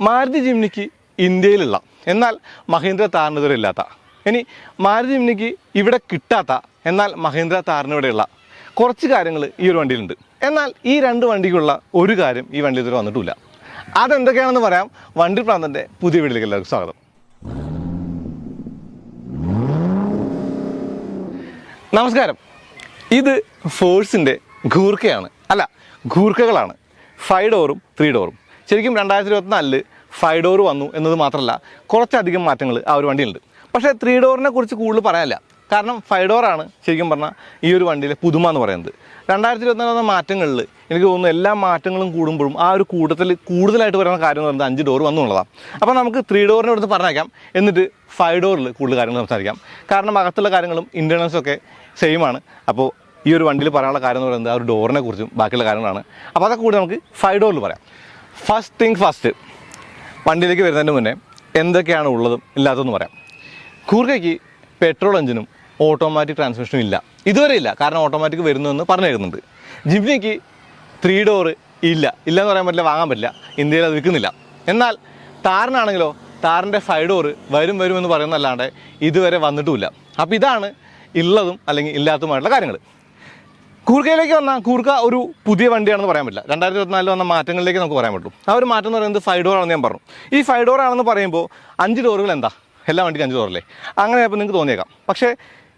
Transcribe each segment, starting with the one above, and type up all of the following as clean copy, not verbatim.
മാരുതി ജിംനിക്ക് ഇന്ത്യയിലുള്ള എന്നാൽ മഹീന്ദ്ര താറിന് ഇതുവരെ ഇല്ലാത്ത, ഇനി മാരുതി ജിംനിക്ക് ഇവിടെ കിട്ടാത്ത എന്നാൽ മഹീന്ദ്ര താറിന് ഇവിടെയുള്ള കുറച്ച് കാര്യങ്ങൾ ഈ ഒരു വണ്ടിയിലുണ്ട്. എന്നാൽ ഈ രണ്ട് വണ്ടിക്കുള്ള ഒരു കാര്യം ഈ വണ്ടി ഇതുവരെ വന്നിട്ടില്ല. അതെന്തൊക്കെയാണെന്ന് പറയാം. വണ്ടി പ്രാന്തൻ്റെ പുതിയ വീട്ടിലേക്ക് എല്ലാവർക്കും സ്വാഗതം. നമസ്കാരം. ഇത് ഫോഴ്സിൻ്റെ ഗൂർക്കയാണ്, അല്ല ഗൂർക്കകളാണ്. 5 ഡോറും 3 ഡോറും. ശരിക്കും 2024 5 ഡോർ വന്നു എന്നത് മാത്രമല്ല, കുറച്ചധികം മാറ്റങ്ങൾ ആ ഒരു വണ്ടിയുണ്ട്. പക്ഷേ 3 ഡോറിനെ കുറിച്ച് കൂടുതൽ പറയാനില്ല. കാരണം 5 ഡോറാണ് ശരിക്കും പറഞ്ഞാൽ ഈ ഒരു വണ്ടിയിലെ പുതുമ എന്ന് പറയുന്നത്. 2024 മാറ്റങ്ങളിൽ എനിക്ക് തോന്നുന്നു എല്ലാ മാറ്റങ്ങളും കൂടുമ്പോഴും ആ ഒരു കൂട്ടത്തിൽ കൂടുതലായിട്ട് പറയുന്ന കാര്യം എന്ന് പറയുന്നത് 5 ഡോർ വന്നു എന്നുള്ളതാണ്. അപ്പോൾ നമുക്ക് 3 ഡോറിനെ എടുത്ത് പറഞ്ഞേക്കാം, എന്നിട്ട് 5 ഡോറിൽ കൂടുതൽ കാര്യങ്ങൾ സംസാരിക്കാം. കാരണം അകത്തുള്ള കാര്യങ്ങളും ഇൻറ്റേർണൽസൊക്കെ സെയിമാണ്. അപ്പോൾ ഈ ഒരു വണ്ടിയിൽ പറയാനുള്ള കാര്യം എന്ന് പറയുന്നത് ആ ഒരു ഡോറിനെ കുറിച്ചും ബാക്കിയുള്ള കാര്യങ്ങളാണ്. അപ്പോൾ അതൊക്കെ കൂടി നമുക്ക് 5 ഡോറിൽ പറയാം. ഫസ്റ്റ് തിങ് ഫസ്റ്റ്, വണ്ടിയിലേക്ക് വരുന്നതിന് മുന്നേ എന്തൊക്കെയാണ് ഉള്ളതും ഇല്ലാത്തതെന്ന് പറയാം. കൂർക്കയ്ക്ക് പെട്രോൾ എഞ്ചിനും ഓട്ടോമാറ്റിക് ട്രാൻസ്മിഷനും ഇല്ല, ഇതുവരെ ഇല്ല. കാരണം ഓട്ടോമാറ്റിക് വരുന്നതെന്ന് പറഞ്ഞു തരുന്നുണ്ട്. ജിംനിക്ക് 3 ഡോറ് ഇല്ലയെന്ന് പറയാൻ പറ്റില്ല, വാങ്ങാൻ പറ്റില്ല, ഇന്ത്യയിൽ അത് വിൽക്കുന്നില്ല. എന്നാൽ താറിനാണെങ്കിലോ താറിൻ്റെ 5 ഡോറ് വരുമെന്ന് പറയുന്നതല്ലാണ്ട് ഇതുവരെ വന്നിട്ടുമില്ല. അപ്പോൾ ഇതാണ് ഉള്ളതും അല്ലെങ്കിൽ ഇല്ലാത്തതുമായിട്ടുള്ള കാര്യങ്ങൾ. കൂർക്കയിലേക്ക് വന്നാൽ കൂർക്ക ഒരു പുതിയ വണ്ടിയാണെന്ന് പറയാൻ പറ്റില്ല. 2024 വന്ന മാറ്റങ്ങളിലേക്ക് നമുക്ക് പറയാൻ പറ്റും. ആ ഒരു മാറ്റം എന്ന് പറയുന്നത് 5 ഡോർ ആണെന്ന് ഞാൻ പറഞ്ഞു. ഈ 5 ഡോർ ആണെന്ന് പറയുമ്പോൾ 5 ഡോറുകൾ എന്താ, എല്ലാ വണ്ടിക്കും 5 ഡോറല്ലേ, അങ്ങനെ ആയപ്പോൾ നിങ്ങൾക്ക് തോന്നിയേക്കാം. പക്ഷേ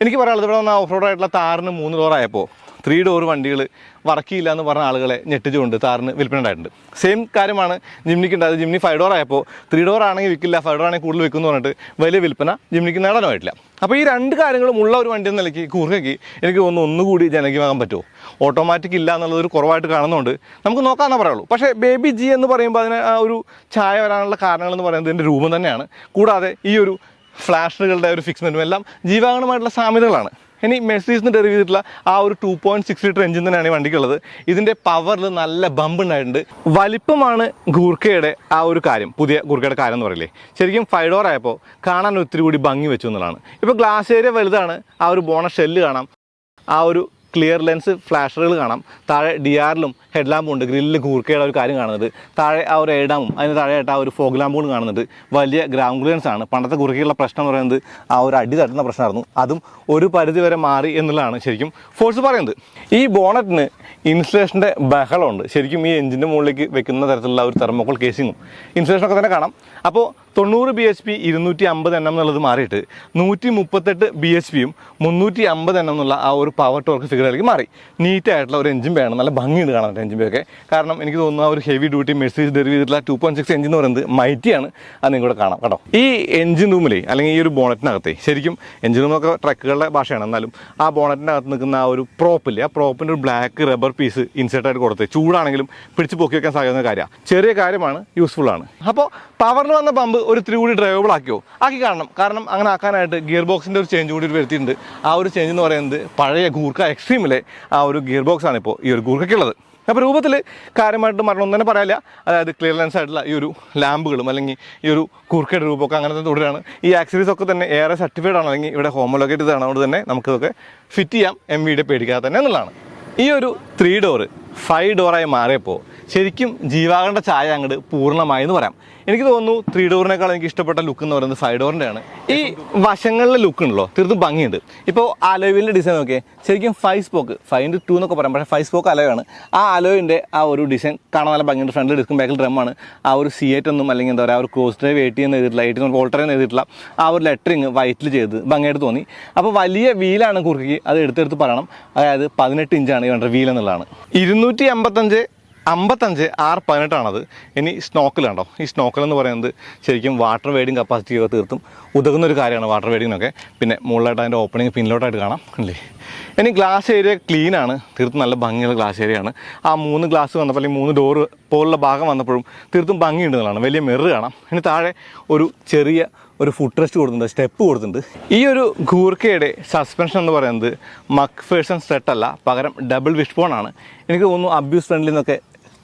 എനിക്ക് പറയാനുള്ളത്, ഇവിടെ വന്ന ഓഫ് റോഡ് ആയിട്ടുള്ള താറിന് 3 ഡോറായപ്പോൾ 3 ഡോർ വണ്ടികൾ വർക്കിയില്ല എന്ന് പറഞ്ഞ ആളുകളെ ഞെട്ടിച്ചുകൊണ്ട് താറിന് വിൽപ്പന ഉണ്ടായിട്ടുണ്ട്. സെയിം കാര്യമാണ് ജിംനിക്ക് ഉണ്ടായത്. ജിംനി 5 ഡോർ ആയപ്പോൾ 3 ഡോർ ആണെങ്കിൽ വിൽക്കില്ല, 5 ഡോർ ആണെങ്കിൽ കൂടുതൽ വിൽക്കുമെന്ന് പറഞ്ഞിട്ട് വലിയ വിൽപ്പന ജിംനിക്ക് നേടാനായിട്ടില്ല. അപ്പോൾ ഈ രണ്ട് കാര്യങ്ങളും ഉള്ള ഒരു വണ്ടി എന്ന നിലയ്ക്ക് കൂർക്കയ്ക്ക് എനിക്ക് തോന്നുന്നു ഒന്നുകൂടി ജനകീയമാകാൻ പറ്റുമോ. ഓട്ടോമാറ്റിക് ഇല്ല എന്നുള്ളതൊരു കുറവായിട്ട് കാണുന്നതുകൊണ്ട് നമുക്ക് നോക്കാമെന്നേ പറയുള്ളൂ. പക്ഷേ ബേബി ജി എന്ന് പറയുമ്പോൾ അതിന് ആ ഒരു ചായ വരാനുള്ള കാരണങ്ങളെന്ന് പറയുന്നത് ഇതിൻ്റെ രൂപം തന്നെയാണ്. കൂടാതെ ഈ ഒരു ഫ്ലാഷുകളുടെ ഒരു ഫിക്സ്മെൻറ്റും എല്ലാം ജീവാഗണമായിട്ടുള്ള സാമ്യതകളാണ്. ഇനി മെഴ്സീസിന് ഡെറിവ് ചെയ്തിട്ടുള്ള ആ ഒരു 2.6 ലിറ്റർ എഞ്ചിൻ തന്നെയാണ് ഈ വണ്ടിക്കുള്ളത്. ഇതിൻ്റെ പവറിൽ നല്ല ബമ്പ് ഉണ്ടായിട്ടുണ്ട്. വലിപ്പമാണ് ഗൂർക്കയുടെ ആ ഒരു കാര്യം, പുതിയ ഗൂർക്കയുടെ കാര്യം എന്ന് പറയില്ലേ. ശരിക്കും 5 ഡോർ ആയപ്പോൾ കാണാൻ ഒത്തിരി കൂടി ഭംഗി വെച്ചു എന്നുള്ളതാണ്. ഇപ്പോൾ ഗ്ലാസ് ഏരിയ വലുതാണ്, ആ ഒരു ബോണറ്റ് ഷെല്ല് കാണാം, ആ ഒരു ക്ലിയർ ലെൻസ് ഫ്ലാഷറുകൾ കാണാം, താഴെ DRലും ഹെഡ് ലാമ്പും ഉണ്ട്, ഗ്രില്ലിൽ ഗൂർക്കയുടെ ഒരു കാര്യം കാണുന്നത്, താഴെ ആ ഒരു എഡാമും അതിന് താഴെയായിട്ട് ആ ഒരു ഫോഗ് ലാമ്പും കാണുന്നുണ്ട്. വലിയ ഗ്രൗണ്ട് ആണ്. പണ്ടത്തെ ഗൂർക്കയുള്ള പ്രശ്നം എന്ന് പറയുന്നത് ആ ഒരു അടി തട്ടുന്ന പ്രശ്നമായിരുന്നു. അതും ഒരു പരിധി വരെ മാറി എന്നുള്ളതാണ് ശരിക്കും ഫോഴ്സ് പറയുന്നത്. ഈ ബോണറ്റിന് ഇൻസുലേഷൻ്റെ ബഹളമുണ്ട്. ശരിക്കും ഈ എഞ്ചിൻ്റെ മുകളിലേക്ക് വെക്കുന്ന തരത്തിലുള്ള ഒരു തെർമോക്കോൾ കേസിങ്ങും ഇൻസുലേഷനൊക്കെ തന്നെ കാണാം. അപ്പോൾ 90 bhp 250 Nm എന്നുള്ളത് മാറിയിട്ട് 138 bhpയും 350 Nm എന്നുള്ള ആ ഒരു പവർ ടോർക്ക് ഫിഗറിലേക്ക് മാറി. നീറ്റായിട്ടുള്ള ഒരു എഞ്ചിൻ വേണം, നല്ല ഭംഗിയുണ്ട് കാണാൻ എഞ്ചിൻ പേയൊക്കെ. കാരണം എനിക്ക് തോന്നുന്നു ആ ഒരു ഹെവി ഡ്യൂട്ടി മെഴ്സീസ് ഡെറിവ് ചെയ്തിട്ടുള്ള 2.6 എഞ്ചിൻ എന്ന് പറയുന്നത് മൈറ്റിയാണ്. അത് നിങ്ങൾക്കൂടെ കാണാം കേട്ടോ. ഈ എഞ്ചിൻ റൂമിലേ അല്ലെങ്കിൽ ഈ ഒരു ബോണറ്റിനകത്തെ, ശരിക്കും എഞ്ചിൻ റൂമൊക്കെ ട്രക്കുകളുടെ ഭാഷയാണ്, എന്നാലും ആ ബോണറ്റിൻ്റെ അകത്ത് നിൽക്കുന്ന ആ ഒരു പ്രോപ്പില്ലേ, ആ പ്രോപ്പിൻ്റെ ഒരു ബ്ലാക്ക് റബ്ബർ പീസ് ഇൻസേർട്ടായിട്ട് കൊടുത്ത് ചൂടാണെങ്കിലും പിടിച്ച് പൊക്കി വെക്കാൻ സാധിക്കുന്ന കാര്യമാണ്. ചെറിയ കാര്യമാണ്, യൂസ്ഫുള്ളാണ്. അപ്പോൾ പവറിന് വന്ന പമ്പ് ഒരു ഇത്തിരി കൂടി ഡ്രൈവബിൾ ആക്കി കാണണം. കാരണം അങ്ങനെ ആക്കാനായിട്ട് ഗിയർ ബോക്സിൻ്റെ ഒരു ചേഞ്ച് കൂടി വരുത്തിയിട്ടുണ്ട്. ആ ഒരു ചേഞ്ച് എന്ന് പറയുന്നത് പഴയ ഗൂർക്ക എക്സ്ട്രീമിലെ ആ ഒരു ഗിയർ ബോക്സാണ് ഇപ്പോൾ ഈ ഒരു ഗൂർക്കയ്ക്കുള്ളത്. അപ്പോൾ രൂപത്തിൽ കാര്യമായിട്ട് മരണമൊന്നും തന്നെ പറയാനില്ല. അതായത് ക്ലിയർ ലെൻസ് ആയിട്ടുള്ള ഈ ഒരു ലാമ്പുകളും അല്ലെങ്കിൽ ഈ ഒരു ഗൂർക്കയുടെ രൂപമൊക്കെ അങ്ങനത്തെ തുടരാണ്. ഈ ആക്സസറീസ് ഒക്കെ തന്നെ ഏറെ സർട്ടിഫൈഡ് ആണ്, അല്ലെങ്കിൽ ഇവിടെ ഹോമോലോഗേറ്റ് ചെയ്തതാണ്. അതുകൊണ്ട് തന്നെ നമുക്കിതൊക്കെ ഫിറ്റ് ചെയ്യാം, MVയുടെ പേടിക്കാതെ തന്നെ എന്നുള്ളതാണ്. ഈ ഒരു 3 ഡോറ് 5 ഡോറായി മാറിയപ്പോൾ ശരിക്കും ജീവാകണ്ട ചായ അങ്ങോട്ട് പൂർണ്ണമായി എന്ന് പറയാം. എനിക്ക് തോന്നുന്നു 3 ഡോറിനേക്കാൾ എനിക്ക് ഇഷ്ടപ്പെട്ട ലുക്ക് എന്ന് പറയുന്നത് 5 ഡോറിൻ്റെയാണ്. ഈ വശങ്ങളിലെ ലുക്ക് ഉണ്ടല്ലോ, തീർത്തും ഭംഗിയുണ്ട്. ഇപ്പോൾ അലോയിൻ്റെ ഡിസൈൻ നോക്കിയേ, ശരിക്കും 5 സ്പോക്ക് 5x2 എന്നൊക്കെ പറയാം, പക്ഷേ 5 സ്പോക്ക് അലോയാണ്. ആ അലോയിൻ്റെ ആ ഒരു ഡിസൈൻ കാണാൻ നല്ല ഭംഗിയുണ്ട്. ഫ്രണ്ടിൽ ഡിസ്കും ബാക്കിൽ ഡ്രമ്മാണ്. ആ ഒരു C8 ഒന്നും അല്ലെങ്കിൽ എന്താ പറയുക, ഒരു ക്രോസ് ഡ്രൈവ് 80 എന്ന് എഴുതിയിട്ടുള്ള 80 വോൾട്ടർ എന്ന് എഴുതിയിട്ടുള്ള ആ ഒരു ലെറ്ററിങ് വൈറ്റിൽ ചെയ്ത് ഭംഗിയായിട്ട് തോന്നി. അപ്പോൾ വലിയ വീലാണ് കൂർക്കയ്ക്ക്, അത് എടുത്തെടുത്ത് പറയണം. അതായത് 18 ഇഞ്ചാണ് ഈ വേണ്ട വീൽ എന്നുള്ളതാണ്. 255 R18 ആണത്. ഇനി സ്നോക്കൽ കണ്ടോ, ഈ സ്നോക്കൽ എന്ന് പറയുന്നത് ശരിക്കും വാട്ടർ വെയ്ഡിങ് കപ്പാസിറ്റി ഒക്കെ തീർത്തും ഉതകുന്ന ഒരു കാര്യമാണ്, വാട്ടർ വെയ്ഡിങ്ങിനൊക്കെ. പിന്നെ മുകളിലായിട്ട് അതിൻ്റെ ഓപ്പണിങ് പിന്നിലോട്ടായിട്ട് കാണാം അല്ലേ. ഇനി ഗ്ലാസ് ഏരിയ ക്ലീനാണ്, തീർത്തും നല്ല ഭംഗിയുള്ള ഗ്ലാസ് ഏരിയയാണ്. ആ 3 ഗ്ലാസ് വന്നപ്പോൾ അല്ലെങ്കിൽ 3 ഡോറ് പോലുള്ള ഭാഗം വന്നപ്പോഴും തീർത്തും ഭംഗിയുണ്ടെന്നുള്ളതാണ്. വലിയ മിറർ കാണാം. ഇനി താഴെ ഒരു ചെറിയ ഒരു ഫുഡ് റെസ്റ്റ് കൊടുത്തിട്ടുണ്ട്, സ്റ്റെപ്പ് കൊടുത്തിട്ടുണ്ട്. ഈ ഒരു ഗൂർക്കയുടെ സസ്പെൻഷൻ എന്ന് പറയുന്നത് മക്ഫേഴ്സൺ സെറ്റ് അല്ല, പകരം ഡബിൾ വിഷ്ബോൺ ആണ്. എനിക്ക് തോന്നുന്നു അബ്യൂസ് ഫ്രണ്ട്ലി എന്നൊക്കെ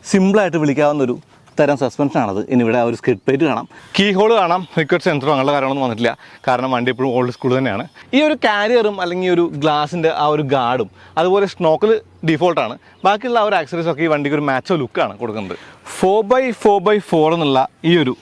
സിമ്പിളായിട്ട് വിളിക്കാവുന്നൊരു തരം സസ്പെൻഷനാണത്. ഇനി ഇവിടെ ഒരു സ്കിഡ് പ്ലേറ്റ് കാണാം, കീ ഹോൾ കാണാം, റിക്വസ്റ്റ് സെൻസറോ അങ്ങനെയുള്ള കാര്യങ്ങളൊന്നും വന്നിട്ടില്ല. കാരണം വണ്ടി ഇപ്പോഴും ഓൾഡ് സ്കൂൾ തന്നെയാണ്. ഈ ഒരു കാരിയറും അല്ലെങ്കിൽ ഒരു ഗ്ലാസിൻ്റെ ആ ഒരു ഗാർഡും അതുപോലെ സ്നോക്കൽ ഡിഫോൾട്ടാണ്. ബാക്കിയുള്ള ആ ഒരു ആക്സറീസ് ഒക്കെ ഈ വണ്ടിക്ക് ഒരു മാച്ചോ ലുക്കാണ് കൊടുക്കുന്നത്. 4x4x4 എന്നുള്ള ഈ ഒരു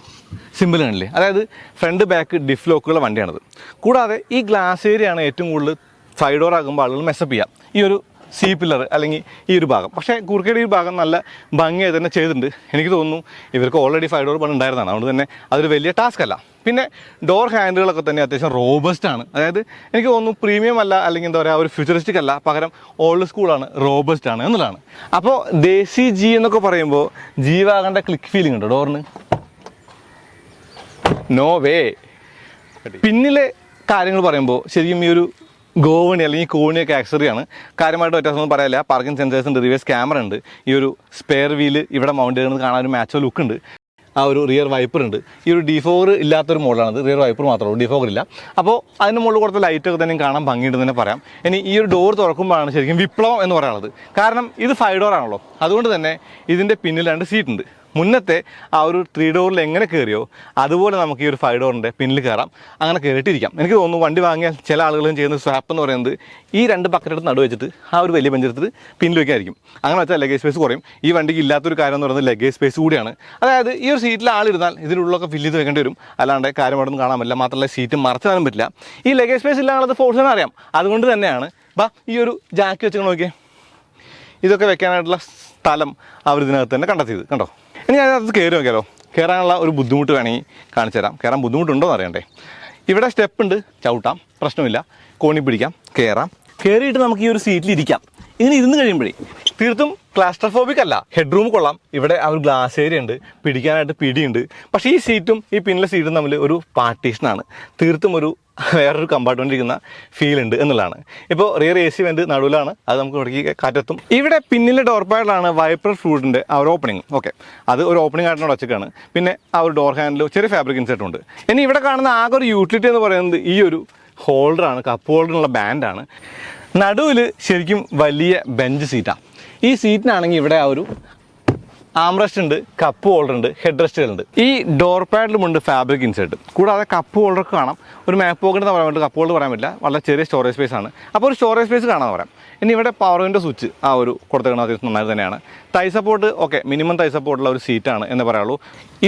സിമ്പിൾ കാണില്ലേ, അതായത് ഫ്രണ്ട് ബാക്ക് ഡിഫ് ലോക്കുള്ള വണ്ടിയാണത്. കൂടാതെ ഈ ഗ്ലാസ് ഏരിയയാണ് ഏറ്റവും കൂടുതൽ 5 ഡോർ ആകുമ്പോൾ ആളുകൾ മെസ്സപ്പ് ചെയ്യാം, ഈ ഒരു സി പില്ലർ അല്ലെങ്കിൽ ഈ ഒരു ഭാഗം. പക്ഷേ കൂർക്കയുടെ ഈ ഭാഗം നല്ല ഭംഗിയായി തന്നെ ചെയ്തിട്ടുണ്ട്. എനിക്ക് തോന്നുന്നു ഇവർക്ക് ഓൾറെഡി 5 ഡോർ ഉണ്ടായിരുന്നതാണ്, അതുകൊണ്ട് തന്നെ അതൊരു വലിയ ടാസ്ക് അല്ല. പിന്നെ ഡോർ ഹാൻഡിലുകളൊക്കെ തന്നെ അത്യാവശ്യം റോബസ്റ്റ് ആണ്. അതായത് എനിക്ക് തോന്നുന്നു പ്രീമിയം അല്ല, അല്ലെങ്കിൽ എന്താ പറയുക, ഒരു ഫ്യൂച്ചറിസ്റ്റിക് അല്ല, പകരം ഓൾഡ് സ്കൂളാണ്, റോബസ്റ്റ് ആണ് എന്നുള്ളതാണ്. അപ്പോൾ ദേശി ജി എന്നൊക്കെ പറയുമ്പോൾ ജി വാഗൻ്റെ ക്ലിക്ക് ഫീലിംഗ് ഉണ്ട് ഡോറിന്, നോ വേ. പിന്നിലെ കാര്യങ്ങൾ പറയുമ്പോൾ ശരിക്കും ഈ ഒരു ഗോവണി അല്ലെങ്കിൽ കോണിയൊക്കെ ആക്സറിയാണ്. കാര്യമായിട്ട് വ്യത്യാസമൊന്നും പറയാനില്ല. പാർക്കിംഗ് സെൻസേഴ്സ് ഉണ്ട്, റിവേഴ്സ് ക്യാമറ ഉണ്ട്, ഈ ഒരു സ്പെയർ വീല് ഇവിടെ മൗണ്ട് ചെയ്യുന്നത് കാണാൻ ഒരു മാച്ചോ ലുക്ക് ഉണ്ട്. ആ ഒരു റിയർ വൈപ്പർ ഉണ്ട്. ഈ ഒരു ഡിഫോർ ഇല്ലാത്തൊരു മോഡലാണത്, റിയർ വൈപ്പർ മാത്രമേ ഉള്ളൂ, ഡിഫോർ ഇല്ല. അപ്പോൾ അതിന് മുകളിൽ കൊടുത്ത ലൈറ്റൊക്കെ തന്നെ കാണാൻ ഭംഗിയുണ്ടെന്ന് തന്നെ പറയാം. ഇനി ഈ ഒരു ഡോർ തുറക്കുമ്പോഴാണ് ശരിക്കും വിപ്ലവം എന്ന് പറയുന്നത്. കാരണം ഇത് 5 ഡോർ ആണല്ലോ, അതുകൊണ്ട് തന്നെ ഇതിൻ്റെ പിന്നിൽ 2 സീറ്റ് ഉണ്ട്. മുന്നത്തെ ആ ഒരു 3 ഡോറിൽ എങ്ങനെ കയറിയോ അതുപോലെ നമുക്ക് ഈ ഒരു 5 ഡോറിൻ്റെ പിന്നിൽ കയറാം, അങ്ങനെ കയറിയിട്ടിരിക്കാം. എനിക്ക് തോന്നുന്നു വണ്ടി വാങ്ങിയാൽ ചില ആളുകളും ചെയ്യുന്ന സ്വാപ്പ് എന്ന് പറയുന്നത് ഈ 2 ബക്കറ്റ് എടുത്ത് നടുവ് വെച്ചിട്ട് ആ ഒരു വലിയ ബെഞ്ചെടുത്ത് പിന്നിൽ വയ്ക്കായിരിക്കും. അങ്ങനെ വെച്ചാൽ ലഗേജ് സ്പേസ് കുറയും. ഈ വണ്ടിക്ക് ഇല്ലാത്തൊരു കാര്യം എന്ന് പറയുന്നത് ലഗേജ് സ്പേസ് കൂടിയാണ്. അതായത് ഈ ഒരു സീറ്റിൽ ആളിരുന്നാൽ ഇതിനുള്ളൊക്കെ ഫില്ല് ചെയ്ത് വെക്കേണ്ടി വരും, അല്ലാണ്ട് കാര്യമായിട്ടൊന്നും കാണാൻ പറ്റില്ല. മാത്രമല്ല സീറ്റ് മറച്ചാലും പറ്റില്ല. ഈ ലഗേജ് സ്പേസ് ഇല്ലാന്നുള്ളത് ഫോഴ്സിനെ അറിയാം. അതുകൊണ്ട് തന്നെയാണ് ഈ ഒരു ജാക്കി വെച്ച് നോക്കിയേ, ഇതൊക്കെ വെക്കാനായിട്ടുള്ള സ്ഥലം അവർ ഇതിനകത്ത് തന്നെ കണ്ടെത്തിയത്. കണ്ടോ? ഇനി അതിനകത്ത് കയറി നോക്കിയാലോ. കയറാനുള്ള ഒരു ബുദ്ധിമുട്ട് വേണമെങ്കിൽ കാണിച്ചു തരാം. കയറാൻ ബുദ്ധിമുട്ടുണ്ടോ എന്ന് അറിയണ്ടേ. ഇവിടെ സ്റ്റെപ്പ് ഉണ്ട്, ചവിട്ടാം, പ്രശ്നമില്ല, കോണി പിടിക്കാം, കയറാം. കയറിയിട്ട് നമുക്ക് ഈ ഒരു സീറ്റിൽ ഇരിക്കാം. ഇങ്ങനെ ഇരുന്ന് കഴിയുമ്പോഴേ തീർത്തും ക്ലാസ്ട്രോഫോബിക് അല്ല, ഹെഡ് റൂം കൊള്ളാം. ഇവിടെ ആ ഒരു ഗ്ലാസ് ഏരിയ ഉണ്ട്, പിടിക്കാനായിട്ട് പിടിയുണ്ട്. പക്ഷേ ഈ സീറ്റും ഈ പിന്നിലെ സീറ്റും തമ്മിൽ ഒരു പാർട്ടീഷനാണ്. തീർത്തും ഒരു വേറൊരു കമ്പാർട്ട്മെൻ്റ് ഇരിക്കുന്ന ഫീൽ ഉണ്ട് എന്നുള്ളതാണ്. ഇപ്പോൾ റിയർ AC വെൻ്റ് നടുവിലാണ്, അത് നമുക്ക് ഇവിടേക്ക് കാറ്റെത്തും. ഇവിടെ പിന്നിലെ ഡോർ പാഡിലാണ് വൈപ്പർ ഫ്ലൂയിഡിൻ്റെ ആ ഒരു ഓപ്പണിങ്. ഓക്കെ, അത് ഒരു ഓപ്പണിംഗ് ആയിട്ടാണ് വച്ചേക്കാണ്. പിന്നെ ആ ഒരു ഡോർ ഹാൻഡിൽ ചെറിയ ഫാബ്രിക് ഇൻസെർട്ട് ഉണ്ട്. ഇനി ഇവിടെ കാണുന്ന ആകെ ഒരു യൂട്ടിലിറ്റി എന്ന് പറയുന്നത് ഈ ഒരു ഹോൾഡറാണ്, കപ്പ് ഹോൾഡറിനുള്ള ബാൻഡാണ്. നടുവിൽ ശരിക്കും വലിയ ബെഞ്ച് സീറ്റാണ്. ഈ സീറ്റിനാണെങ്കിൽ ഇവിടെ ആ ഒരു ആംറസ്റ്റ് ഉണ്ട്, കപ്പ് ഹോൾഡർ ഉണ്ട്, ഹെഡ് റെസ്റ്റുകളുണ്ട്. ഈ ഡോർ പാഡിലുമുണ്ട് ഫാബ്രിക് ഇൻസെർട്ട്. കൂടാതെ കപ്പ് ഹോൾഡർക്ക് കാണാം, ഒരു മാപ്പ് പോക്കറ്റ് എന്ന് പറയാൻ പറ്റില്ല, കപ്പ് ഹോൾഡർ പറയാൻ പറ്റില്ല, വളരെ ചെറിയ സ്റ്റോറേജ് സ്പേസ് ആണ്. അപ്പോൾ ഒരു സ്റ്റോറേജ് സ്പേസ് കാണാമെന്ന് പറയാം. ഇനി ഇവിടെ പവർ വിൻഡോ സ്വിച്ച് ആ ഒരു കൊടുത്തേക്കുന്നത് അത്യാവശ്യം നന്നായി തന്നെയാണ്. തൈ സപ്പോർട്ട് ഓക്കെ, മിനിമം തൈ സപ്പോർട്ടുള്ള ഒരു സീറ്റാണ് എന്ന് പറയുള്ളൂ.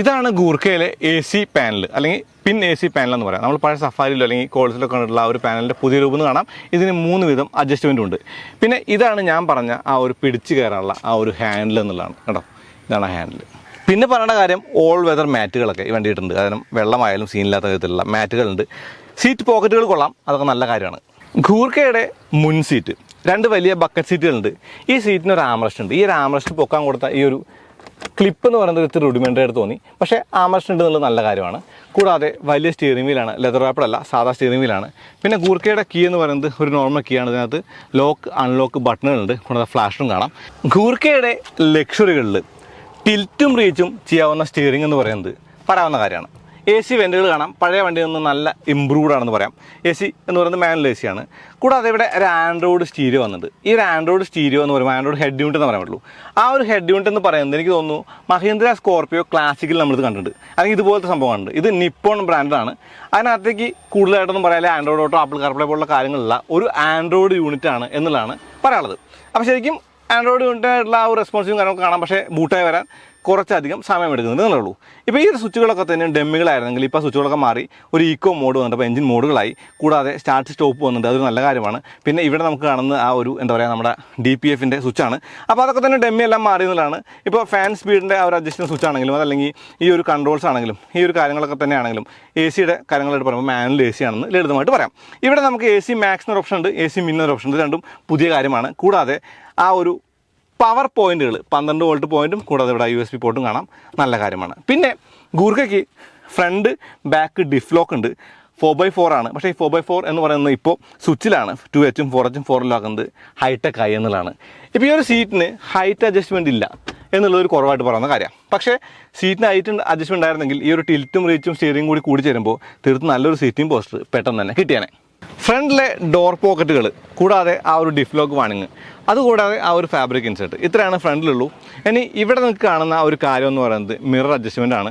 ഇതാണ് ഗൂർഖയിലെ AC പാനൽ അല്ലെങ്കിൽ പിൻ AC പാനൽ എന്ന് പറയാം. നമ്മൾ പഴയ സഫാരിയിലോ അല്ലെങ്കിൽ കോൾസിലോ കണ്ടിട്ടുള്ള ആ ഒരു പാനലിൻ്റെ പുതിയ രൂപം കാണാം. ഇതിന് 3 വിധം അഡ്ജസ്റ്റ്മെൻറ്റും ഉണ്ട്. പിന്നെ ഇതാണ് ഞാൻ പറഞ്ഞ ആ ഒരു പിടിച്ച് കയറാനുള്ള ആ ഒരു ഹാൻഡിൽ എന്നുള്ളതാണ്. കേട്ടോ, ഇതാണ് ഹാൻഡിൽ. പിന്നെ പറയേണ്ട കാര്യം ഓൾ വെതർ മാറ്റുകളൊക്കെ ഈ വണ്ടി ഇട്ടുണ്ട്. കാരണം വെള്ളമായാലും സീനില്ലാത്ത വിധത്തിലുള്ള മാറ്റുകളുണ്ട്. സീറ്റ് പോക്കറ്റുകൾ കൊള്ളാം, അതൊക്കെ നല്ല കാര്യമാണ്. ഗൂർഖയുടെ മുൻ സീറ്റ് 2 വലിയ ബക്കറ്റ് സീറ്റുകളുണ്ട്. ഈ സീറ്റിന് ഒരു ആംറസ്റ്റ് ഉണ്ട്. ഈ ഒരു ആംറസ്റ്റ് പൊക്കാൻ കൊടുത്ത ഈ ഒരു ക്ലിപ്പ് എന്ന് പറയുന്നത് ഇത്തിരി റെഡിമെൻ്റ് ആയിട്ട് തോന്നി, പക്ഷേ ആംറസ്റ്റ് ഉണ്ട് എന്നുള്ളത് നല്ല കാര്യമാണ്. കൂടാതെ വലിയ സ്റ്റിയറിംഗ് വീലാണ്, ലെതർ റാപ്പഡ് അല്ല, സാധാ സ്റ്റിയറിംഗ് വീലാണ്. പിന്നെ ഗൂർഖയുടെ കീ എന്ന് പറയുന്നത് ഒരു നോർമൽ കീ ആണ്. ഇതിനകത്ത് ലോക്ക് അൺലോക്ക് ബട്ടണുകളുണ്ട്, കൂടാതെ ഫ്ലാഷും കാണാം. ഗൂർഖയുടെ ലക്ഷറികളിൽ ടിൽറ്റും റീച്ചും ചെയ്യാവുന്ന സ്റ്റിയറിംഗ് എന്ന് പറയുന്നത് പറയാവുന്ന കാര്യമാണ്. AC വെൻറ്റുകൾ കാണാം, പഴയ വണ്ടിയിൽ നിന്ന് നല്ല ഇമ്പ്രൂവ്ഡ് ആണെന്ന് പറയാം. AC എന്ന് പറയുന്നത് മാനുവൽ AC ആണ്. കൂടാതെ ഇവിടെ ഒരു ആൻഡ്രോയിഡ് സ്റ്റീരിയോ വന്നിട്ടുണ്ട്. ഈ ഒരു ആൻഡ്രോയിഡ് സ്റ്റീരിയോ എന്ന് പറയുമ്പോൾ ആൻഡ്രോയിഡ് ഹെഡ് യൂണിറ്റ് എന്ന് പറയാൻ പറ്റുള്ളൂ. ആ ഒരു ഹെഡ് യൂണിറ്റ് എന്ന് പറയുന്നത് എനിക്ക് തോന്നുന്നു മഹീന്ദ്ര സ്കോർപിയോ ക്ലാസിക്കിൽ നമ്മളിത് കണ്ടിട്ടുണ്ട്, അല്ലെങ്കിൽ ഇതുപോലത്തെ സംഭവമുണ്ട്. ഇത് നിപ്പോൺ ബ്രാൻഡാണ്. അതിനകത്തേക്ക് കൂടുതലായിട്ടൊന്നും പറയാതെ ആൻഡ്രോയിഡ് ഓട്ടോ, ആപ്പിൾ കാർപ്ലേ പോലുള്ള കാര്യങ്ങളുള്ള ഒരു ആൻഡ്രോയിഡ് യൂണിറ്റ് ആണ് എന്നുള്ളതാണ് പറയാനുള്ളത്. അപ്പോൾ ശരിക്കും ആൻഡ്രോയിഡ് യൂണിറ്റായിട്ടുള്ള ആ ഒരു റെസ്പോൺസീവും കാര്യങ്ങളൊക്കെ കാണാം, പക്ഷേ ബൂട്ടായി വരാൻ കുറച്ചധികം സമയം എടുക്കുന്നുണ്ട് എന്നുള്ളൂ. ഇപ്പോൾ ഈ ഒരു സ്വിച്ചുകളൊക്കെ തന്നെ ഡെമ്മികളായിരുന്നെങ്കിൽ ഇപ്പോൾ സ്വിച്ചുകളൊക്കെ മാറി ഒരു ഈക്കോ മോഡ് വന്നിട്ട് അപ്പോൾ എഞ്ചിൻ മോഡുകളായി. കൂടാതെ സ്റ്റാർട്ട് സ്റ്റോപ്പ് വന്നിട്ട് അതൊരു നല്ല കാര്യമാണ്. പിന്നെ ഇവിടെ നമുക്ക് കാണുന്ന ആ ഒരു എന്താ പറയുക നമ്മുടെ DPFൻ്റെ സ്വിച്ചാണ്. അപ്പോൾ അതൊക്കെ തന്നെ ഡെമ്മി എല്ലാം മാറി എന്നുള്ളതാണ്. ഇപ്പോൾ ഫാൻ സ്പീഡിൻ്റെ ആ ഒരു അഡ്ജസ്റ്റ്മെൻറ്റ് സ്വിച്ച് ആണെങ്കിലും അതല്ലെങ്കിൽ ഈ ഒരു കൺട്രോൾസ് ആണെങ്കിലും ഈ ഒരു കാര്യങ്ങളൊക്കെ തന്നെയാണെങ്കിലും AC-യുടെ കാര്യങ്ങളായിട്ട് പറയുമ്പോൾ മാനുവൽ AC ആണെന്ന് ലളിതമായിട്ട് പറയാം. ഇവിടെ നമുക്ക് AC Max എന്നൊരു ഓപ്ഷൻ ഉണ്ട്, AC Min എന്നൊരു ഓപ്ഷൻ ഉണ്ട്. രണ്ടും പുതിയ കാര്യമാണ്. കൂടാതെ ആ ഒരു പവർ പോയിന്റുകൾ 12 വോൾട്ട് പോയിന്റും കൂടാതെ ഇവിടെ USB പോർട്ടും കാണാം, നല്ല കാര്യമാണ്. പിന്നെ ഗൂർഖയ്ക്ക് ഫ്രണ്ട് ബാക്ക് ഡിഫ് ലോക്ക് ഉണ്ട്. 4x4 ആണ്. പക്ഷേ ഈ 4x4 എന്ന് പറയുന്നത് ഇപ്പോൾ സ്വിച്ചിലാണ്. 2H-ഉം 4H-ഉം 4L ആക്കുന്നത് ഹൈടെക് ആയി എന്നുള്ളതാണ്. ഇപ്പോൾ ഈ ഒരു സീറ്റിന് ഹൈറ്റ് അഡ്ജസ്റ്റ്മെൻറ്റ് ഇല്ല എന്നുള്ളൊരു കുറവായിട്ട് പറയുന്ന കാര്യമാണ്. പക്ഷേ സീറ്റിന് ഹൈറ്റ് അഡ്ജസ്റ്റ്മെൻറ്റ് ആയിരുന്നെങ്കിൽ ഈ ഒരു ടിൽറ്റും റീച്ചും സ്റ്റിയറിംഗ് കൂടി ചേരുമ്പോൾ തീർത്തും നല്ലൊരു സീറ്റിംഗ് പോസ്റ്റർ പെട്ടെന്ന് തന്നെ കിട്ടിയാനെ. ഫ്രണ്ടിലെ ഡോർ പോക്കറ്റുകൾ കൂടാതെ ആ ഒരു ഡിഫ് ലോക്ക് വാണിങ് അതുകൂടാതെ ആ ഒരു ഫാബ്രിക് ഇൻസെർട്ട് ഇത്രയാണ് ഫ്രണ്ടിലുള്ളൂ. ഇനി ഇവിടെ നിങ്ങൾക്ക് കാണുന്ന ആ ഒരു കാര്യം എന്ന് പറയുന്നത് മിറർ അഡ്ജസ്റ്റ്മെൻ്റ് ആണ്.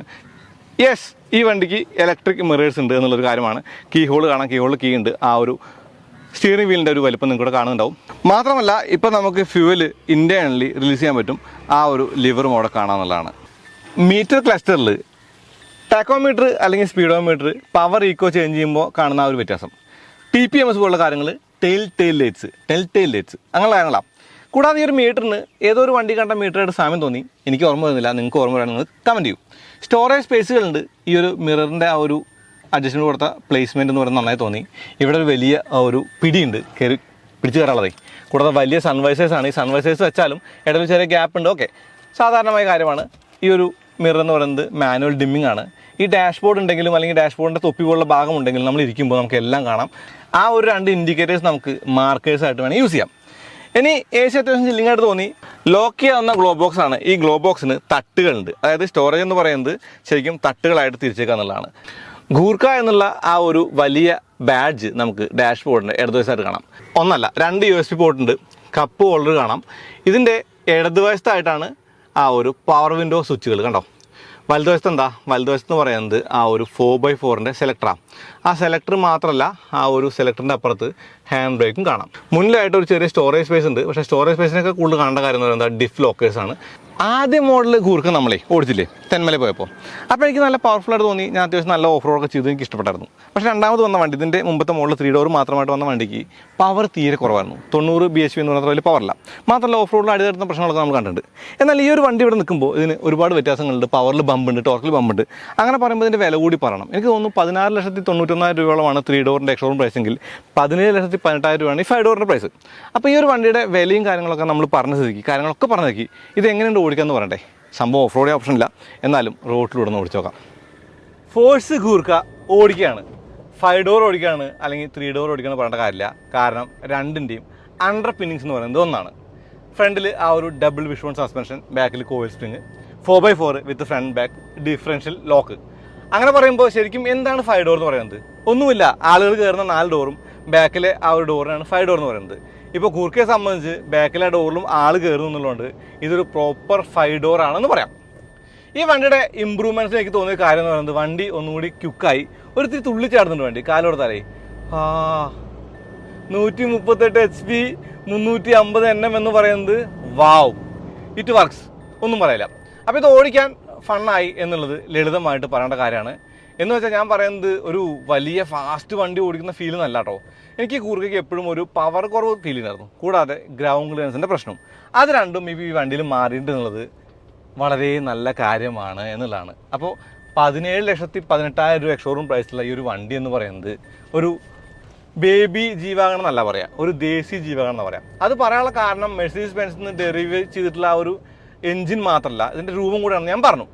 യെസ്, ഈ വണ്ടിക്ക് ഇലക്ട്രിക് മിറേഴ്സ് ഉണ്ട് എന്നുള്ളൊരു കാര്യമാണ്. കീ ഹോൾ കാണാം, കീ ഹോളിൽ കീ ഉണ്ട്. ആ ഒരു സ്റ്റിയറിംഗ് വീലിൻ്റെ ഒരു വലിപ്പം നിങ്ങൾക്ക് ഇവിടെ കാണുന്നുണ്ടാവും. മാത്രമല്ല ഇപ്പോൾ നമുക്ക് ഫ്യൂവൽ ഇൻറ്റേർണലി റിലീസ് ചെയ്യാൻ പറ്റും. ആ ഒരു ലിവറും അവിടെ കാണാമെന്നുള്ളതാണ്. മീറ്റർ ക്ലസ്റ്ററിൽ ടാക്കോമീറ്റർ അല്ലെങ്കിൽ സ്പീഡോമീറ്റർ പവർ ഈക്കോ ചേഞ്ച് ചെയ്യുമ്പോൾ കാണുന്ന ആ ഒരു വ്യത്യാസം, TPMS പോലുള്ള കാര്യങ്ങൾ, ടെയിൽ ലൈറ്റ്സ് അങ്ങനെയുള്ള കാര്യങ്ങളാണ്. കൂടാതെ ഈ ഒരു മീറ്ററിന് ഏതോ ഒരു വണ്ടി കണ്ട മീറ്ററായിട്ട് സാമ്യം തോന്നി. എനിക്ക് ഓർമ്മ വരുന്നില്ല, നിങ്ങൾക്ക് ഓർമ്മ വരാൻ നിങ്ങൾ കമൻറ്റ് ചെയ്യും. സ്റ്റോറേജ് സ്പേസുകളുണ്ട്. ഈ ഒരു മിററിൻ്റെ ആ ഒരു അഡ്ജസ്റ്റ്മെൻറ്റ് കൊടുത്ത പ്ലേസ്മെൻറ്റ് എന്ന് പറയുന്നത് നന്നായി തോന്നി. ഇവിടെ ഒരു വലിയ ഒരു പിടിയുണ്ട് പിടിച്ച് കയറാനുള്ളതേ. കൂടാതെ വലിയ സൺവൈസേഴ്സാണ്. ഈ സൺവൈസേഴ്സ് വെച്ചാലും ഇടയിൽ ചെറിയ ഗ്യാപ്പ് ഉണ്ട്. ഓക്കെ, സാധാരണമായ കാര്യമാണ്. ഈ ഒരു മിറർ എന്ന് പറയുന്നത് മാനുവൽ ഡിമ്മിംഗ് ആണ്. ഈ ഡാഷ്ബോർഡ് ഉണ്ടെങ്കിലും അല്ലെങ്കിൽ ഡാഷ്ബോർഡിൻ്റെ തൊപ്പി പോലുള്ള ഭാഗം ഉണ്ടെങ്കിലും നമ്മൾ ഇരിക്കുമ്പോൾ നമുക്ക് എല്ലാം കാണാം. ആ ഒരു 2 ഇൻഡിക്കേറ്റേഴ്സ് നമുക്ക് മാർക്കേഴ്സായിട്ട് വേണമെങ്കിൽ യൂസ് ചെയ്യാം. ഇനി AC അത്യാവശ്യം ചില്ലിംഗ് ആയിട്ട് തോന്നി. ലോക്ക് ചെയ്യാവുന്ന ഗ്ലോ ബോക്സ് ആണ്. ഈ ഗ്ലോ ബോക്സിന് തട്ടുകളുണ്ട്. അതായത് സ്റ്റോറേജ് എന്ന് പറയുന്നത് ശരിക്കും തട്ടുകളായിട്ട് തിരിച്ചേക്കുക എന്നുള്ളതാണ്. ഗൂർഖ എന്നുള്ള ആ ഒരു വലിയ ബാഡ്ജ് നമുക്ക് ഡാഷ്ബോർഡിൻ്റെ ഇടതുവശത്തായിട്ട് കാണാം. ഒന്നല്ല, 2 USB പോർട്ട് ഉണ്ട്. കപ്പ് ഹോൾഡർ കാണാം. ഇതിൻ്റെ ഇടതുവശത്തായിട്ടാണ് ആ ഒരു പവർ വിൻഡോ സ്വിച്ചുകൾ. കണ്ടോ, വലതുവശത്ത് എന്താ, വലതുവശത്ത് എന്ന് പറയുന്നത് ആ ഒരു 4x4ൻ്റെ സെലക്ടറാണ്. ആ സെലക്ടർ മാത്രമല്ല, ആ ഒരു സെലക്ടറിൻ്റെ അപ്പുറത്ത് ഹാൻഡ് ബ്രേക്കും കാണാം. മുന്നിലായിട്ട് ഒരു ചെറിയ സ്റ്റോറേജ് സ്പേസ് ഉണ്ട്. പക്ഷേ സ്റ്റോറേജ് സ്പേസിനൊക്കെ കൂടുതൽ കാണേണ്ട കാര്യം എന്ന് പറയുന്നത് ഡിഫ് ലോക്കേഴ്സാണ്. ആദ്യ മോഡൽ ഗൂർഖ നമ്മളെ ഓടിച്ചില്ലേ തെന്മല പോയപ്പോൾ, അപ്പോൾ എനിക്ക് നല്ല പവർഫുള്ളായിട്ട് തോന്നി. ഞാൻ അത്യാവശ്യം നല്ല ഓഫ് റോഡൊക്കെ ചെയ്ത് എനിക്ക് ഇഷ്ടപ്പെട്ടായിരുന്നു. പക്ഷേ രണ്ടാമത് വന്ന വണ്ടി, ഇതിൻ്റെ മുമ്പത്തെ മോഡൽ 3 ഡോർ മാത്രമായിട്ട് വന്ന വണ്ടിക്ക് പവർ തീരെ കുറവായിരുന്നു. 90 bhp എന്ന് പറഞ്ഞാൽ വലിയ പവറില്ല. മാത്രമല്ല ഓഫ് റോഡിൽ അടിതട്ടുന്ന പ്രശ്നങ്ങളൊക്കെ നമ്മൾ കണ്ടിട്ടുണ്ട്. എന്നാൽ ഈ ഒരു വണ്ടി ഇവിടെ നിൽക്കുമ്പോൾ ഇതിന് ഒരുപാട് വ്യത്യാസങ്ങളുണ്ട്. പവറിൽ ബമ്പുണ്ട്, ടോർക്കിൽ ബമ്പുണ്ട്. അങ്ങനെ പറയുമ്പോൾ ഇതിൻ്റെ വില കൂടി പറയണം. എനിക്ക് തോന്നുന്നു 16,91,000 രൂപയോളമാണ് 3 ഡോറിൻ്റെ എക്സ്ഷോറൂം പ്രൈസ് എങ്കിൽ 17,18,000 രൂപയാണ് ഈ 5 ഡോറിൻ്റെ പ്രൈസ്. അപ്പോൾ ഈ ഒരു വണ്ടിയുടെ വിലയും കാര്യങ്ങളൊക്കെ നമ്മൾ പറഞ്ഞ സ്ഥിതിക്ക് കാര്യങ്ങളൊക്കെ പറഞ്ഞ സ്ഥിതിക്ക് ഇത് എങ്ങനെയുണ്ട് ഓടിക്കാമെന്ന് പറയണ്ടേ. സംഭവം ഓഫ് റോഡ് ഓപ്ഷൻ ഇല്ല, എന്നാലും റോഡിലൂടെ ഒന്ന് ഓടിച്ചു നോക്കാം. ഫോഴ്സ് ഗൂർഖ ഓടിക്കുകയാണ്, 5 ഡോർ ഓടിക്കുകയാണ് അല്ലെങ്കിൽ 3 ഡോർ ഓടിക്കുകയാണ് പറയേണ്ട കാര്യമില്ല. കാരണം രണ്ടിൻ്റെയും അണ്ടർ പിന്നിങ്സ് എന്ന് പറയുന്നത് ഒന്നാണ്. ഫ്രണ്ടിൽ ആ ഒരു ഡബിൾ വിഷ്വൺ സസ്പെൻഷൻ, ബാക്കിൽ കോയിൽ സ്പ്രിങ്, 4x4 വിത്ത് ഫ്രണ്ട് ബാക്ക് ഡിഫറൻഷ്യൽ ലോക്ക്. അങ്ങനെ പറയുമ്പോൾ ശരിക്കും എന്താണ് 5 ഡോർ എന്ന് പറയുന്നത്? ഒന്നുമില്ല, ആളുകൾ കയറുന്ന 4 ഡോറും ബാക്കിലെ ആ ഒരു ഡോറിനാണ് 5 ഡോർ എന്ന് പറയുന്നത്. ഇപ്പോൾ ഗൂർഖയെ സംബന്ധിച്ച് ബാക്കിലെ ഡോറിലും ആൾ കയറുന്നു എന്നുള്ളതുകൊണ്ട് ഇതൊരു പ്രോപ്പർ 5 ഡോർ ആണെന്ന് പറയാം. ഈ വണ്ടിയുടെ ഇമ്പ്രൂവ്മെൻറ്റ്സ് എനിക്ക് തോന്നിയ കാര്യം എന്ന് പറയുന്നത് വണ്ടി ഒന്നുകൂടി ക്യുക്കായി ഒരിത്തിരി തുള്ളിച്ചാടുന്നുണ്ട്. വണ്ടി കാലോടത്താലേ 138 HP 350 Nm എന്ന് പറയുന്നത് വാവ്, ഇറ്റ് വർക്ക്സ്, ഒന്നും പറയില്ല. അപ്പോൾ ഇത് ഓടിക്കാൻ ഫണ്ണായി എന്നുള്ളത് ലളിതമായിട്ട് പറയേണ്ട കാര്യമാണ്. എന്ന് വെച്ചാൽ ഞാൻ പറയുന്നത് ഒരു വലിയ ഫാസ്റ്റ് വണ്ടി ഓടിക്കുന്ന ഫീൽ നല്ല കേട്ടോ. എനിക്ക് ഗൂർഖയ്ക്ക് എപ്പോഴും ഒരു പവർ കുറവ് ഫീൽ ചെയ്യുമായിരുന്നു. കൂടാതെ ഗ്രൗണ്ട് ക്ലിയറൻസിൻ്റെ പ്രശ്നം, അത് രണ്ടും ഈ വണ്ടിയിൽ മാറിയിട്ട് എന്നുള്ളത് വളരെ നല്ല കാര്യമാണ് എന്നുള്ളതാണ്. അപ്പോൾ 17,18,000 രൂപ എക്സ്ഷോറൂം പ്രൈസിലുള്ള ഈ ഒരു വണ്ടി എന്ന് പറയുന്നത് ഒരു ബേബി ജീവാഗൺ എന്നല്ല പറയാം, ഒരു ദേശീയ ജീവാഗൺ എന്ന് പറയാം. അത് പറയാനുള്ള കാരണം മെഴ്സീഡീസ് ബെൻസിൽ നിന്ന് ഡെറിവ് ചെയ്തിട്ടുള്ള ആ ഒരു എൻജിൻ മാത്രമല്ല, ഇതിൻ്റെ രൂപം കൂടെയാണ് ഞാൻ പറഞ്ഞു.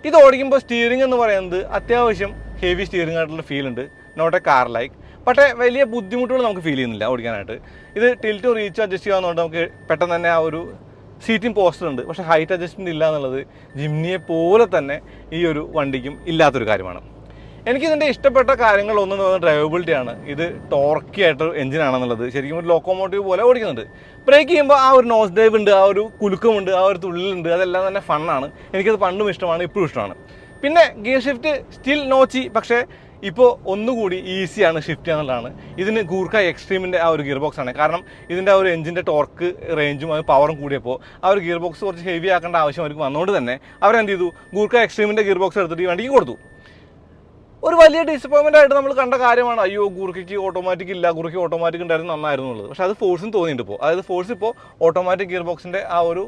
ഇത് ഓടിക്കുമ്പോൾ സ്റ്റിയറിംഗ് എന്ന് പറയുന്നത് അത്യാവശ്യം ഹെവി സ്റ്റിയറിംഗ് ആയിട്ടുള്ള ഫീൽ ഉണ്ട്, നോട്ട് എ കാർ ലൈക്ക്. പക്ഷേ വലിയ ബുദ്ധിമുട്ടുകൾ നമുക്ക് ഫീൽ ചെയ്യുന്നില്ല ഓടിക്കാനായിട്ട്. ഇത് ടിൽറ്റ് റീച്ച് അഡ്ജസ്റ്റ് ചെയ്യാവുന്നതുകൊണ്ട് നമുക്ക് പെട്ടെന്ന് തന്നെ ആ ഒരു സീറ്റിംഗ് പോസ്റ്റർ ഉണ്ട്. പക്ഷേ ഹൈറ്റ് അഡ്ജസ്റ്റ്മെൻറ്റ് ഇല്ല എന്നുള്ളത് ജിംനിയെ പോലെ തന്നെ ഈ ഒരു വണ്ടിക്കും ഇല്ലാത്തൊരു കാര്യമാണ്. എനിക്കിതിൻ്റെ ഇഷ്ടപ്പെട്ട കാര്യങ്ങൾ ഒന്നെന്ന് പറയുന്നത് ഡ്രൈവബിലിറ്റിയാണ്. ഇത് ടോർക്കി ആയിട്ട് എഞ്ചിനാണെന്നുള്ളത് ശരിക്കും ഒരു ലോക്കോമോട്ടീവ് പോലെ ഓടിക്കുന്നുണ്ട്. ബ്രേക്ക് ചെയ്യുമ്പോൾ ആ ഒരു നോസ് ഡ്രൈവ് ഉണ്ട്, ആ ഒരു കുലുക്കമുണ്ട്, ആ ഒരു തുള്ളിലുണ്ട്, അതെല്ലാം തന്നെ ഫണ്ണാണ്. എനിക്കത് പണ്ടും ഇഷ്ടമാണ്, ഇപ്പോഴും ഇഷ്ടമാണ്. പിന്നെ ഗിയർ ഷിഫ്റ്റ് സ്റ്റിൽ നോച്ചി, പക്ഷേ ഇപ്പോൾ ഒന്നുകൂടി ഈസിയാണ് ഷിഫ്റ്റ് ചെയ്യാന്നുള്ളതാണ്. ഇതിന് ഗൂർഖ എക്സ്ട്രീമിൻ്റെ ആ ഒരു ഗിയർ ബോക്സ് ആണ്. കാരണം ഇതിൻ്റെ ആ ഒരു എഞ്ചിൻ്റെ ടോർക്ക് റേഞ്ചും അത് പവറും കൂടിയപ്പോൾ ആ ഒരു ഗിയർ ബോക്സ് കുറച്ച് ഹെവി ആക്കേണ്ട ആവശ്യം അവർക്ക് വന്നുകൊണ്ട് തന്നെ അവരെന്ത് ചെയ്തു, ഗൂർഖ എക്സ്ട്രീമിൻ്റെ ഗിയർ ബോക്സ് എടുത്തിട്ട് ഈ വണ്ടിക്ക് കൊടുത്തു. ഒരു വലിയ ഡിസപ്പോയിൻമെൻ്റ് ആയിട്ട് നമ്മൾ കണ്ട കാര്യമാണ്, അയ്യോ ഗൂർഖയ്ക്ക് ഓട്ടോമാറ്റിക് ഇല്ല, ഗൂർഖയ്ക്ക് ഓട്ടോമാറ്റിക് ഉണ്ടായിരുന്നു നന്നായിരുന്നു എന്നുള്ളത്. പക്ഷേ അത് ഫോഴ്സിന് തോന്നിയിട്ടുണ്ട് ഇപ്പോൾ. അതായത് ഫോഴ്സ് ഇപ്പോൾ ഓട്ടോമാറ്റിക് ഗിയർ ബോക്സിൻ്റെ ആ ഒരു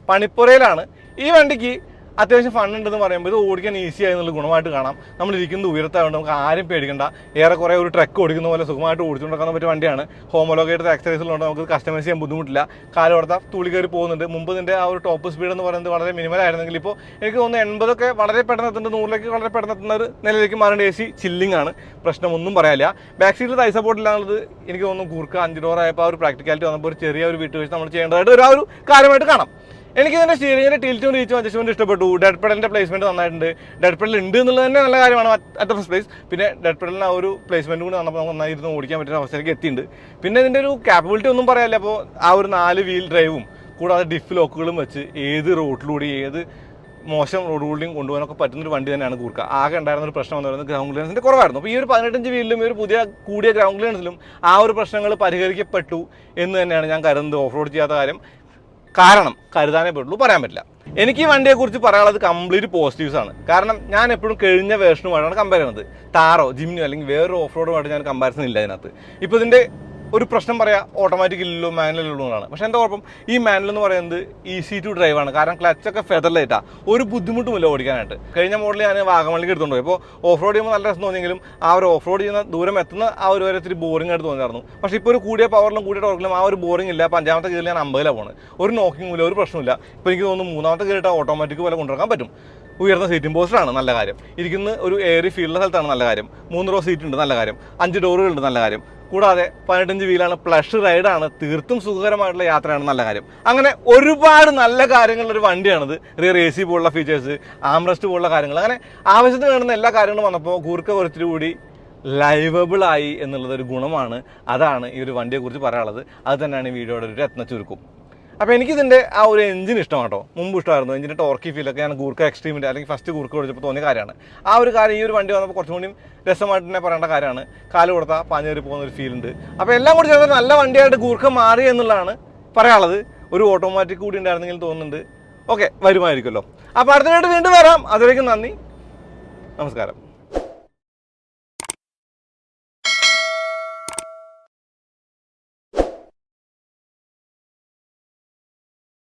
പണിപ്പുരയിലാണ്. ഈ വണ്ടിക്ക് അത്യാവശ്യം ഫണ്ടുണ്ടെന്ന് പറയുമ്പോൾ ഇത് ഓടിക്കാൻ ഈസി ആയെന്നുള്ള ഗുണമായിട്ട് കാണാം. നമ്മളിരിക്കുന്നത് ഉയരത്തായതുകൊണ്ട് നമുക്ക് ആരും പേടിക്കേണ്ട, ഏറെക്കുറെ ഒരു ട്രക്ക് ഓടിക്കുന്ന പോലെ സുഖമായിട്ട് ഓടിച്ചുകൊണ്ടിരിക്കാൻ പറ്റിയ വണ്ടിയാണ്. ഹോമോലോഗേറ്റഡ് ആക്സറീസിലുണ്ട്, നമുക്ക് കസ്റ്റമൈസ് ചെയ്യാൻ ബുദ്ധിമുട്ടില്ല. കാലോടത്ത തുള്ളി കയറി പോകുന്നുണ്ട്. മുമ്പ് ഇതിൻ്റെ ആ ഒരു ടോപ്പ് സ്പീഡ് എന്ന് പറയുന്നത് വളരെ മിനിമൽ ആയിരുന്നെങ്കിൽ ഇപ്പോൾ എനിക്ക് തോന്നുന്നു 80 വളരെ പെട്ടെന്ന് എത്തുന്നുണ്ട്, 100 വളരെ പെട്ടെന്ന് എത്തുന്ന ഒരു നിലയിലേക്ക് മാറേണ്ട. AC ചില്ലിംഗ് ആണ്, പ്രശ്നമൊന്നും പറയാനില്ല. ബാക്ക് സീറ്റിൽ തൈ സപ്പോർട്ട് ഇല്ലാന്നുള്ളത് എനിക്ക് തോന്നുന്നു ഗൂർഖ 5 ഡോർ ആയപ്പോൾ ആ ഒരു പ്രാക്ടിക്കാലിറ്റി വന്നപ്പോൾ ഒരു ചെറിയ ഒരു വീട്ടുവീഴ്ച നമ്മൾ ചെയ്യേണ്ടതായിട്ട് ഒരു കാര്യമായിട്ട് കാണാം. എനിക്ക് ഇതിൻ്റെ സ്റ്റിയറിംഗിൻ്റെ ടിൽറ്റും റീച്ചും അഡ്ജസ്റ്റ്മെൻറ്റ് ഇഷ്ടപ്പെട്ടു. ഡെഡ് പെഡലിൻ്റെ പ്ലേസ്മെൻറ്റ് നന്നായിട്ടുണ്ട്. ഡെഡ് പെഡൽ ഉണ്ട് എന്നുള്ളത് തന്നെ നല്ല കാര്യമാണ് അറ്റ് ഫസ്റ്റ് പ്ലേസ്. പിന്നെ ഡെഡ് പെഡലിന് ആ ഒരു പ്ലേസ്മെൻറ്റ് കൂടി നമുക്ക് നന്നായിരുന്നു ഓടിക്കാൻ പറ്റുന്ന അവസ്ഥയിലേക്ക് എത്തിയിട്ടുണ്ട്. പിന്നെ ഇതിൻ്റെ ഒരു കാപ്പബിലിറ്റി ഒന്നും പറയാനില്ല. അപ്പോൾ ആ ഒരു 4 വീൽ ഡ്രൈവും കൂടാതെ ഡിഫ് ലോക്കുകളും വെച്ച് ഏത് റോഡിലൂടെ ഏത് മോശം റോഡുകളിലും കൊണ്ടുപോകാനൊക്കെ പറ്റുന്നൊരു വണ്ടി തന്നെയാണ് കൂർക്ക. ആകെ ഉണ്ടായിരുന്ന ഒരു പ്രശ്നം എന്ന് പറയുന്നത് ഗ്രൗണ്ട് ക്ലിയറൻസിൻ്റെ കുറവായിരുന്നു. അപ്പോൾ ഈ ഒരു 15 വീലിലും ഈ ഒരു പുതിയ കൂടിയ ഗ്രൗണ്ട് ക്ലിയറൻസിലും ആ ഒരു പ്രശ്നങ്ങൾ പരിഹരിക്കപ്പെട്ടു എന്ന് തന്നെയാണ് ഞാൻ കരുതുന്നത്. ഓഫ് റോഡ് ചെയ്യാത്ത കാരണം കരുതാനേ പറ്റുള്ളൂ, പറയാൻ പറ്റില്ല. എനിക്ക് ഈ വണ്ടിയെക്കുറിച്ച് പറയാനുള്ളത് കംപ്ലീറ്റ് പോസിറ്റീവ്സ് ആണ്. കാരണം ഞാൻ എപ്പോഴും കഴിഞ്ഞ വേർഷനുമായിട്ടാണ് കമ്പയർ ചെയ്യുന്നത്. താറോ ജിമ്മിനോ അല്ലെങ്കിൽ വേറൊരു ഓഫ് റോഡുമായിട്ട് ഞാൻ കമ്പാരിസൺ ഇല്ല ഇതിനകത്ത്. ഇപ്പോൾ ഇതിൻ്റെ ഒരു പ്രശ്നം പറയാം, ഓട്ടോമാറ്റിക് ഇല്ലല്ലോ മാനുവലുള്ളൂ എന്നാണ്. പക്ഷേ എന്താ കുഴപ്പം, ഈ മാനുവൽ എന്ന് പറയുന്നത് ഈസി ടു ഡ്രൈവ് ആണ്. കാരണം ക്ലച്ചൊക്കെ ഫെദറിലേറ്റാണ്, ഒരു ബുദ്ധിമുട്ടുമില്ല ഓടിക്കാനായിട്ട്. കഴിഞ്ഞ മോഡൽ ഞാൻ വാഗമണിക്ക് എടുത്തുകൊണ്ട് പോയി. അപ്പോൾ ഓഫ് റോഡ് ചെയ്യുമ്പോൾ നല്ല രസം തോന്നിയെങ്കിലും ആ ഒരു ഓഫ് റോഡ് ചെയ്യുന്ന ദൂരം എത്തുന്ന ആ ഒരു വരെ ഇത്തിരി ബോറിംഗ് ആയിട്ട് തോന്നിയായിരുന്നു. പക്ഷേ ഇപ്പോൾ ഒരു കൂടിയ പവറിലും കൂടിയ ടോർക്കിലും ആ ഒരു ബോറിംഗ് ഇല്ല. 5ാമത്തെ ഗിയറിൽ ഞാൻ 50ലാണ് പോകുന്നത്. ഒരു നോക്കിംഗ് ഇല്ല, ഒരു പ്രശ്നമില്ല. ഇപ്പോൾ എനിക്ക് തോന്നുന്നു 3ാമത്തെ ഗിയറിട്ട് ഓട്ടോമാറ്റിക് പോലെ കൊണ്ടുവരാൻ പറ്റും. ഉയർന്ന സീറ്റിംഗ് പോസ്റ്ററാണ്, നല്ല കാര്യം. ഇരിക്കുന്ന ഒരു എയറി ഫീൽഡ് സ്ഥലത്താണ്, നല്ല കാര്യം. 3 റോ സീറ്റ് ഉണ്ട്, നല്ല കാര്യം. 5 ഡോറുകളുണ്ട്, നല്ല കാര്യം. കൂടാതെ 15 വീലാണ്, പ്ലഷ് റൈഡാണ്, തീർത്തും സുഖകരമായിട്ടുള്ള യാത്രയാണ്, നല്ല കാര്യം. അങ്ങനെ ഒരുപാട് നല്ല കാര്യങ്ങളുള്ളൊരു വണ്ടിയാണിത്. റിയർ AC പോലുള്ള ഫീച്ചേഴ്സ്, ആംറസ്റ്റ് പോലുള്ള കാര്യങ്ങൾ, അങ്ങനെ ആവശ്യത്തിന് വേണ്ടുന്ന എല്ലാ കാര്യങ്ങളും വന്നപ്പോൾ കൂർക്ക കുറച്ചുകൂടി കൂടി ലൈവബിൾ ആയി എന്നുള്ളതൊരു ഗുണമാണ്. അതാണ് ഈ ഒരു വണ്ടിയെക്കുറിച്ച് പറയാനുള്ളത്. അത് തന്നെയാണ് ഈ വീഡിയോയുടെ ഒരു രത്ന ചുരുക്കം. അപ്പോൾ എനിക്കിതിൻ്റെ ആ ഒരു എഞ്ചിൻ ഇഷ്ടമാണ് കേട്ടോ. മുമ്പ് ഇഷ്ടമായിരുന്നു എഞ്ചിൻ്റെ ടോർക്കി ഫീലൊക്കെ. ഞാൻ കൂർക്ക എക്സ്ട്രീമിൻ്റെ അല്ലെങ്കിൽ ഫസ്റ്റ് കൂർക്ക ഓടിച്ചപ്പോൾ തോന്നിയ കാര്യമാണ്. ആ ഒരു കാര്യം ഈ ഒരു വണ്ടി വന്നപ്പോൾ കുറച്ചും കൂടി രസമായിട്ട് തന്നെ പറയേണ്ട കാര്യമാണ്. കാല് കൊടുത്താൽ പാഞ്ഞേറി പോകുന്ന ഒരു ഫീൽ ഉണ്ട്. അപ്പോൾ എല്ലാം കൂടി ചേർത്ത് നല്ല വണ്ടിയായിട്ട് കൂർക്ക മാറി എന്നുള്ളതാണ് പറയാനുള്ളത്. ഒരു ഓട്ടോമാറ്റിക് കൂടി ഉണ്ടായിരുന്നെങ്കിൽ തോന്നുന്നുണ്ട്. ഓക്കെ, വരുമായിരിക്കുമല്ലോ. അപ്പോൾ അടുത്തതായിട്ട് വീണ്ടും വരാം. അതിലേക്ക് നന്ദി, നമസ്കാരം.